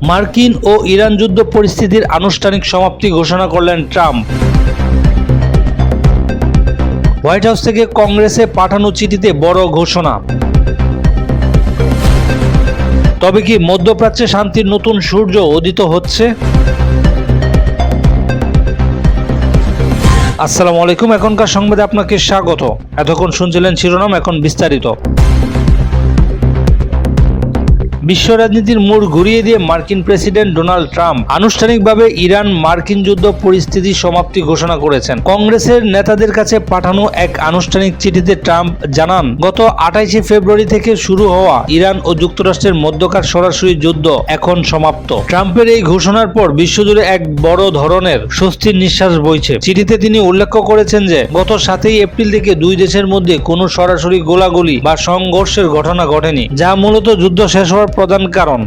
মার্কিন ও ইরান যুদ্ধ পরিস্থিতির আনুষ্ঠানিক সমাপ্তি ঘোষণা করলেন ট্রাম্প। হোয়াইট হাউস থেকে কংগ্রেসে পাঠানো চিঠিতে বড় ঘোষণা। তবে কি মধ্যপ্রাচ্যে শান্তির নতুন সূর্য উদিত হচ্ছে? আসসালামু আলাইকুম, এখনকার সংবাদে আপনাকে স্বাগত। এতক্ষণ শুনছিলেন শিরোনাম, এখন বিস্তারিত। বিশ্ব রাজনীতির মোড় ঘুরিয়ে দিয়ে মার্কিন প্রেসিডেন্ট ডোনাল্ড ট্রাম্প আনুষ্ঠানিকভাবে ইরান মার্কিন যুদ্ধ পরিস্থিতি সমাপ্তি ঘোষণা করেছেন। কংগ্রেসের নেতাদের কাছে পাঠানো এক আনুষ্ঠানিক চিঠিতে ট্রাম্প জানান, গত 28 ফেব্রুয়ারি থেকে শুরু হওয়া ইরান ও যুক্তরাষ্ট্রের মধ্যকার সরাসরি যুদ্ধ এখন সমাপ্ত। ট্রাম্পের এই ঘোষণার পর বিশ্বজুড়ে এক বড় ধরনের স্বস্তির নিঃশ্বাস বইছে। চিঠিতে তিনি উল্লেখ করেছেন যে গত 7 এপ্রিল থেকে দুই দেশের মধ্যে কোনো সরাসরি গোলাগুলি বা সংঘর্ষের ঘটনা ঘটেনি, যা মূলত যুদ্ধ শেষ হওয়ার প্রধান কারণ।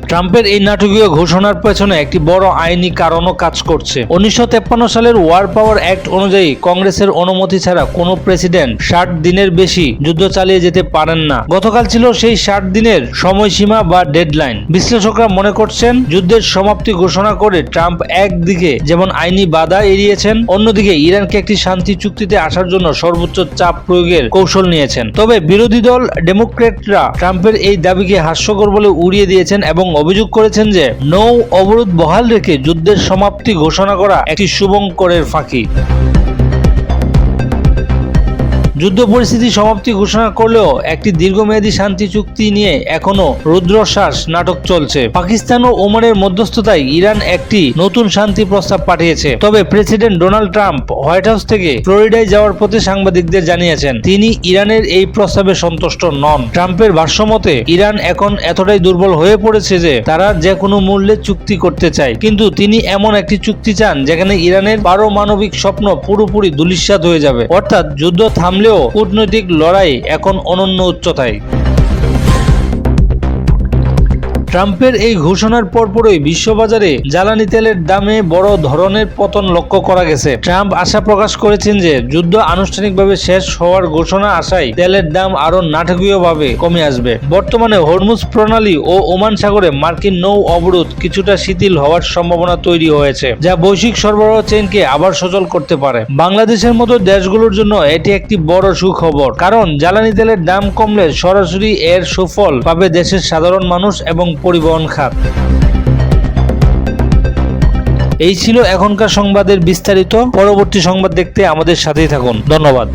ট্রাম্পের এই নাটকীয় ঘোষণার পেছনে একটি বড় আইনি কারণও কাজ করছে। 1953 সালের ওয়ার পাওয়ার অ্যাক্ট অনুযায়ী কংগ্রেসের অনুমতি ছাড়া কোনো প্রেসিডেন্ট 60 দিনের বেশি যুদ্ধ চালিয়ে যেতে পারেন না। গতকাল ছিল সেই 60 দিনের সময়সীমা বা ডেডলাইন। বিশ্লেষকরা মনে করছেন, যুদ্ধের সমাপ্তি ঘোষণা করে ট্রাম্প একদিকে যেমন আইনি বাধা এড়িয়েছেন, অন্যদিকে ইরানকে একটি শান্তি চুক্তিতে আসার জন্য সর্বোচ্চ চাপ প্রয়োগের কৌশল নিয়েছেন। তবে বিরোধী দল ডেমোক্র্যাটরা ট্রাম্পের এই দাবিকে হাস্যকর বলে উড়িয়ে দিয়েছেন এবং অভিযোগ করেছেন যে নৌ অবরোধ বহাল রেখে যুদ্ধের সমাপ্তি ঘোষণা করা একটি শুভঙ্করের ফাঁকি। যুদ্ধ পরিস্থিতি সমাপ্তি ঘোষণা করলেও একটি দীর্ঘমেয়াদী শান্তি চুক্তি নিয়ে এখনো রুদ্রশ্বাস নাটক চলছে। পাকিস্তান ও ওমানের মধ্যস্থতায় ইরান একটি নতুন শান্তি প্রস্তাব পাঠিয়েছে। তবে president Donald Trump white house থেকে ফ্লোরিডায় যাওয়ার পথে সাংবাদিকদের জানিয়েছেন তিনি ইরানের এই প্রস্তাবে সন্তুষ্ট নন। ট্রাম্পের ভাষ্যমতে ইরান এখন এতটাই দুর্বল হয়ে পড়েছে যে তারা যে কোনো মূল্যে চুক্তি করতে চায়, কিন্তু তিনি এমন একটি চুক্তি চান যেখানে ইরানের পারমাণবিক স্বপ্ন পুরোপুরি ধূলিসাৎ হয়ে যাবে। অর্থাৎ যুদ্ধ থামলেও কূটনৈতিক লড়াই এখন অনন্য উচ্চতায়। ট্রাম্পের এই ঘোষণার পরপরই বিশ্ববাজারে জ্বালানি তেলের দামে বড় ধরনের পতন লক্ষ্য করা গেছে। ট্রাম্প আশা প্রকাশ করেছেন যে যুদ্ধ আনুষ্ঠানিকভাবে শেষ হওয়ার ঘোষণা আসায় তেলের দাম আরো নাটকীয়ভাবে কমে আসবে। বর্তমানে হরমুজ প্রণালী ও ওমান সাগরে মার্কিন নৌ অবরোধ কিছুটা শিথিল হওয়ার সম্ভাবনা তৈরি হয়েছে, যা বৈশ্বিক সরবরাহ চেইনকে আবার সচল করতে পারে। বাংলাদেশের মতো দেশগুলোর জন্য এটি একটি বড় সুখবর, কারণ জ্বালানি তেলের দাম কমলে সরাসরি এর সুফল পাবে দেশের সাধারণ মানুষ এবং পরিবহন খাত। এই ছিল এখনকার সংবাদের বিস্তারিত। পরবর্তী সংবাদ দেখতে আমাদের সাথেই থাকুন। ধন্যবাদ।